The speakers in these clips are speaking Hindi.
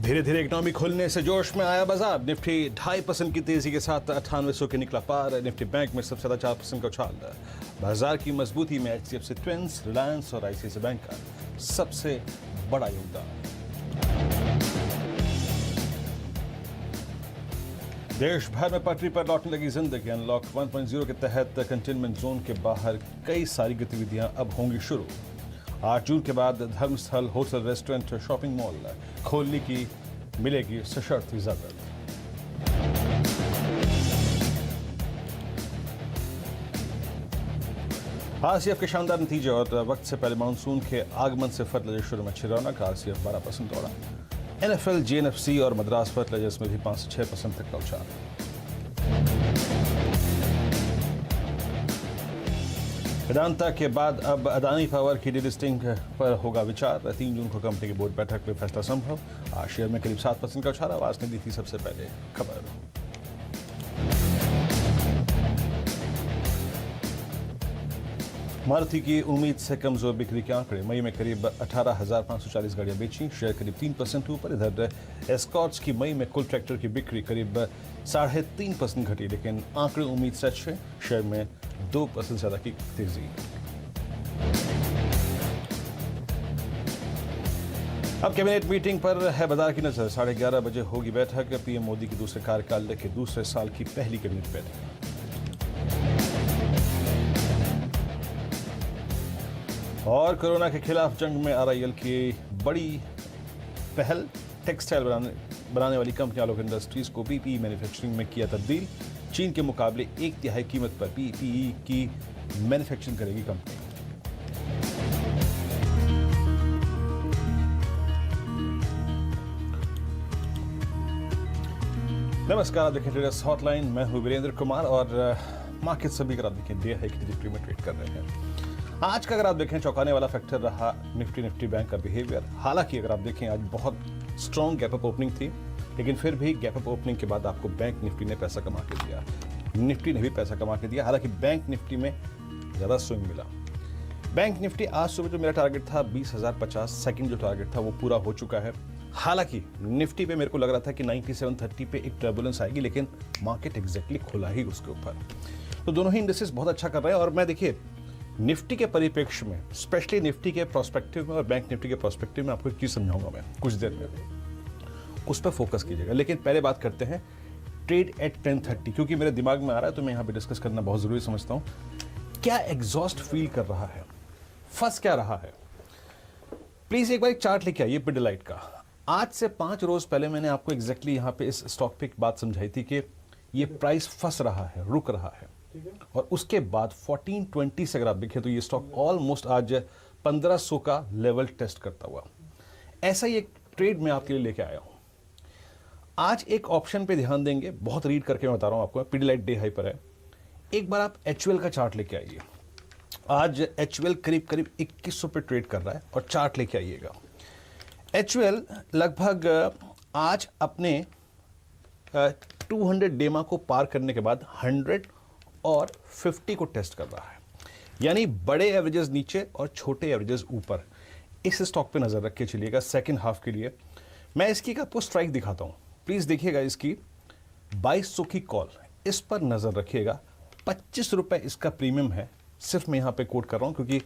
धीरे धीरे इकोनॉमी खुलने से जोश में आया बाजार। निफ्टी 2.5% की तेजी के साथ 9800 के निकला पार। निफ्टी बैंक में सबसे ज्यादा 4% का उछाल। बाजार की मजबूती में एचडीएफसी ट्विंस, रिलायंस और आईसीआईसीआई बैंक का सबसे बड़ा योगदान। देश भर में पटरी पर लौटने लगी जिंदगी। अनलॉक 1.0 के तहत कंटेनमेंट जोन के बाहर कई सारी गतिविधियां अब होंगी शुरू। 8 जून के बाद धर्मस्थल, होटल, रेस्टोरेंट, शॉपिंग मॉल खोलने की मिलेगी सशर्त इजाजत। आरसीएफ के शानदार नतीजे और वक्त से पहले मानसून के आगमन से फर्टिलाइजर में अच्छी रौनक। आरसीएफ 12% दौड़ा। एनएफएल, जीएनएफसी और मद्रास फर्टिलाइजर्स में भी 5 से 6% तक का उछाल। वेदांता के बाद अब अदानी पावर की डिलिस्टिंग पर होगा विचार। 3 जून को कंपनी की बोर्ड बैठक में फैसला संभव। आज शेयर में करीब 7% का उछाल। आवाज ने दी थी सबसे पहले खबर। मारुति की उम्मीद से कमजोर बिक्री के आंकड़े। मई में करीब 18,540 गाड़ियां बेची, शेयर करीब 3% ऊपर। इधर एस्कॉर्ट्स की मई में कुल ट्रैक्टर की बिक्री करीब 3.5% घटी, लेकिन आंकड़े उम्मीद सच है। शेयर में 2% ज्यादा की तेजी। अब कैबिनेट मीटिंग पर है बाजार की नजर। 11:30 बजे होगी बैठक। पीएम मोदी की दूसरे कार्यकाल के दूसरे साल की पहली कैबिनेट बैठक। और कोरोना के खिलाफ जंग में आरआईएल की बड़ी पहल। टेक्सटाइल बनाने वाली कंपनी आलोक इंडस्ट्रीज को पीपीई मैन्युफैक्चरिंग में किया तब्दील। चीन के मुकाबले 1/3 कीमत पर पीपीई की मैन्युफैक्चरिंग करेगी कंपनी। नमस्कार, आप देखें ट्रेडर्स हॉटलाइन। मैं हूं वीरेंद्र कुमार और मार्केट सभी अगर आप देखें डे हाई की ट्रेजेक्टरी में ट्रेड कर रहे हैं। आज का अगर आप देखें चौंकाने वाला फैक्टर रहा निफ्टी बैंक का बिहेवियर। हालांकि अगर आप देखें आज बहुत स्ट्रॉन्ग गैप अप ओपनिंग थी, लेकिन फिर भी गैप अप ओपनिंग के बाद आपको बैंक निफ्टी ने पैसा कमा के दिया, निफ्टी ने भी पैसा कमा के दिया। हालांकि बैंक निफ्टी में ज़्यादा स्विंग मिला। बैंक निफ्टी आज सुबह जो मेरा टारगेट था 20,050, सेकंड जो टारगेट था वो पूरा हो चुका है। हालांकि निफ्टी पे मेरे को लग रहा था कि 9730 पे एक टर्बुलेंस आएगी, लेकिन मार्केट एग्जैक्टली खुला ही उसके ऊपर। तो दोनों ही इंडेक्सेस बहुत अच्छा कर रहे हैं। और मैं देखिए निफ्टी के परिप्रेक्ष्य में, स्पेशली निफ्टी के प्रोस्पेक्टिव में और बैंक निफ्टी के प्रोस्पेक्टिव में आपको चीज समझाऊंगा मैं कुछ देर में, उस पर फोकस कीजिएगा। लेकिन पहले बात करते हैं ट्रेड एट 10:30, क्योंकि मेरे दिमाग में आ रहा है तो मैं यहाँ पे डिस्कस करना बहुत जरूरी समझता हूँ। क्या एग्जॉस्ट फील कर रहा है, फंस क्या रहा है? प्लीज एक बार एक चार्ट लेके आइए पिडिलाइट का। आज से 5 रोज पहले मैंने आपको एग्जैक्टली यहाँ पे इस स्टॉक पे एक बात समझाई थी कि ये प्राइस फंस रहा है, रुक रहा है। और उसके बाद 1420 से अगर आप देखें तो ये स्टॉक ऑलमोस्ट आज 1500 का लेवल टेस्ट करता हुआ। ऐसा ही एक ट्रेड मैं आपके लिए लेके आया हूं। आज एक ऑप्शन पे ध्यान देंगे, बहुत रीड करके मैं बता रहा हूं आपको। पिडिलाइट डे हाई पर है। एक बार आप एचयूएल का चार्ट लेके आइए। आज एचयूएल करीब 2100 पे ट्रेड कर रहा है और चार्ट लेके आइएगा। एचयूएल लगभग आज अपने 200 डेमा को पार करने के बाद 100 और 50 को टेस्ट कर रहा है, यानी बड़े एवरेजेस नीचे और छोटे एवरेजेस ऊपर। इस स्टॉक पे नजर रख के चलिएगा सेकंड हाफ के लिए। मैं इसकी आपको स्ट्राइक दिखाता हूं, प्लीज देखिएगा। इसकी 2200 की कॉल, इस पर नजर रखिएगा। 25 रुपए इसका प्रीमियम है। सिर्फ मैं यहां पे कोट कर रहा हूं क्योंकि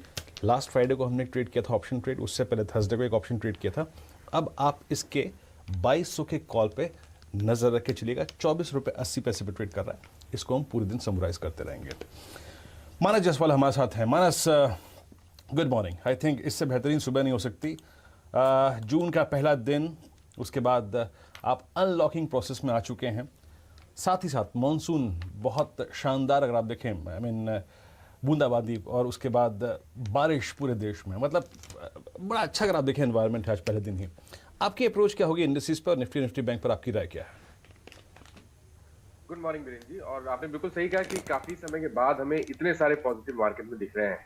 लास्ट फ्राइडे को हमने ट्रेड किया था ऑप्शन ट्रेड, उससे पहले थर्सडे को एक ऑप्शन ट्रेड किया था। अब आप इसके 2200 के कॉल पे नजर रख के चलिएगा। 24 रुपए 80 पैसे पे ट्रेड कर रहा है। इसको हम पूरे दिन समराइज करते रहेंगे। मानस जसवाल हमारे साथ हैं। मानस, गुड मॉर्निंग। आई थिंक इससे बेहतरीन सुबह नहीं हो सकती। जून का पहला दिन, उसके बाद आप अनलॉकिंग प्रोसेस में आ चुके हैं। साथ ही साथ मॉनसून बहुत शानदार अगर आप देखें, आई मीन बूंदाबांदी और उसके बाद बारिश पूरे देश में, मतलब बड़ा अच्छा अगर आप देखें एनवायरनमेंट है आज पहले दिन ही। आपकी अप्रोच क्या होगी इंडस्ट्रीज पर, निफ्टी बैंक पर आपकी राय क्या है? Good morning Virendra ji. और आपने बिल्कुल सही कहा कि काफी समय के बाद हमें इतने सारे पॉजिटिव मार्केट में दिख रहे हैं।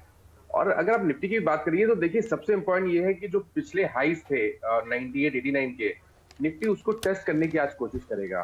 और अगर आप निफ्टी की बात करिए तो देखिए सबसे इंपॉर्टेंट ये है कि जो पिछले हाईज थे 98, 89 के, निफ्टी उसको टेस्ट करने की आज कोशिश करेगा।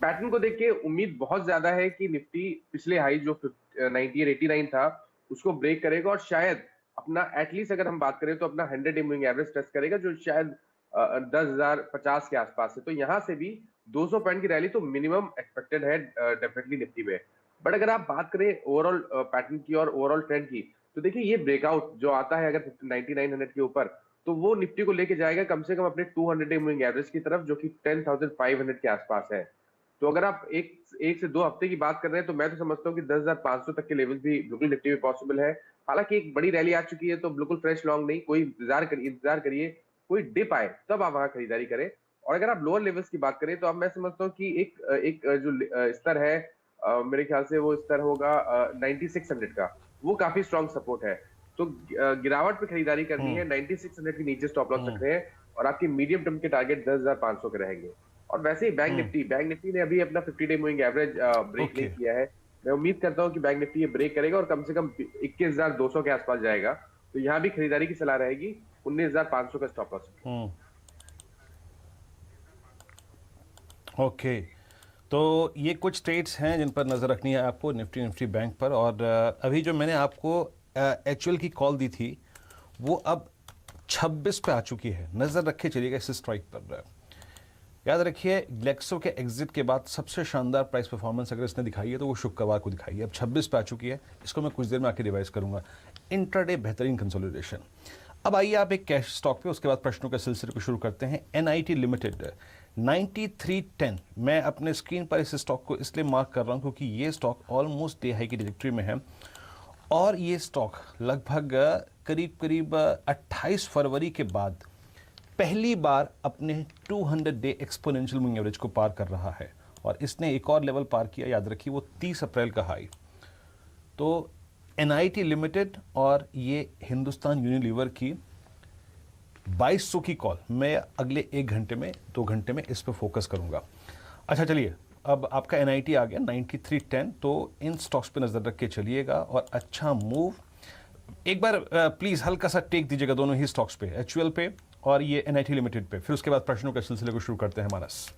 पैटर्न को देख के उम्मीद बहुत ज्यादा है कि निफ्टी पिछले हाई जो 98, 89 था उसको ब्रेक करेगा और शायद अपना एटलीस्ट अगर हम बात करें तो अपना 100 डे मूविंग एवरेज टेस्ट करेगा, जो शायद 10,050 के आसपास है, तो यहाँ से भी 200 पॉइंट की रैली तो मिनिमम एक्सपेक्टेड है डेफिनेटली निफ्टी में। बट अगर आप बात करें ओवरऑल पैटर्न की और ओवरऑल ट्रेंड की, तो देखिए ये ब्रेकआउट जो आता है अगर 9900 के ऊपर, तो वो निफ्टी को लेके जाएगा कम से कम अपने 200 डे मूविंग एवरेज की तरफ, जो कि 10,500 के आसपास है। तो अगर आप एक से दो हफ्ते की बात कर रहे हैं, तो मैं तो समझता हूँ कि 10,500 तक के लेवल भी बिल्कुल निफ्टी में पॉसिबल है। हालांकि एक बड़ी रैली आ चुकी है, तो बिल्कुल फ्रेश लॉन्ग नहीं, कोई इंतजार करिए कोई डिप आए तब आप वहां खरीदारी करें। और अगर आप लोअर लेवल्स की बात करें, तो अब मैं समझता हूँ कि एक जो स्तर है, मेरे ख्याल से वो स्तर होगा 9600 का, वो काफी स्ट्रॉन्ग सपोर्ट है। तो गिरावट पे खरीदारी करनी है, 9600 के नीचे स्टॉप लॉस रख रहे हैं, और आपके मीडियम टर्म के टारगेट 10,500 के रहेंगे। और वैसे ही बैंक निफ्टी ने अभी अपना 50 डे मूविंग एवरेज ब्रेक नहीं किया है। मैं उम्मीद करता हूं कि बैंक निफ्टी ये ब्रेक करेगा और कम से कम 21,200 के आसपास जाएगा, तो यहाँ भी खरीदारी की सलाह रहेगी। 19,500 का स्टॉप लॉस। ओके, तो ये कुछ स्टेट्स हैं जिन पर नज़र रखनी है आपको निफ्टी बैंक पर। और अभी जो मैंने आपको एक्चुअल की कॉल दी थी वो अब 26 पे आ चुकी है। नज़र रखे चलिएगा इस स्ट्राइक पर। याद रखिए ग्लेक्सो के एग्जिट के बाद सबसे शानदार प्राइस परफॉर्मेंस अगर इसने दिखाई है तो वो शुक्रवार को दिखाई है। अब 26 पे आ चुकी है, इसको मैं कुछ देर में आके रिवाइज करूंगा। इंट्राडे बेहतरीन कंसोलिडेशन। अब आइए आप एक कैश स्टॉक पे, उसके बाद प्रश्नों के सिलसिले को शुरू करते हैं। NIT limited 9310। मैं अपने स्क्रीन पर इस स्टॉक को इसलिए मार्क कर रहा हूं क्योंकि ये स्टॉक ऑलमोस्ट डे हाई की डिरेक्टरी में है, और ये स्टॉक लगभग करीब 28 फरवरी के बाद पहली बार अपने 200 डे एक्सपोनेंशियल मूविंग एवरेज को पार कर रहा है। और इसने एक और लेवल पार किया, याद रखिए, वो 30 अप्रैल का हाई। तो NIT लिमिटेड और ये हिंदुस्तान यूनिलीवर की 2200 की कॉल मैं अगले 1 घंटे में 2 घंटे में इस पर फोकस करूंगा। अच्छा चलिए, अब आपका NIT आ गया 9310, तो इन स्टॉक्स पे नज़र रख के चलिएगा और अच्छा मूव। एक बार प्लीज़ हल्का सा टेक दीजिएगा दोनों ही स्टॉक्स पे, HUL पे और ये NIT लिमिटेड पे, फिर उसके बाद प्रश्नों के सिलसिले को शुरू करते हैं मानस।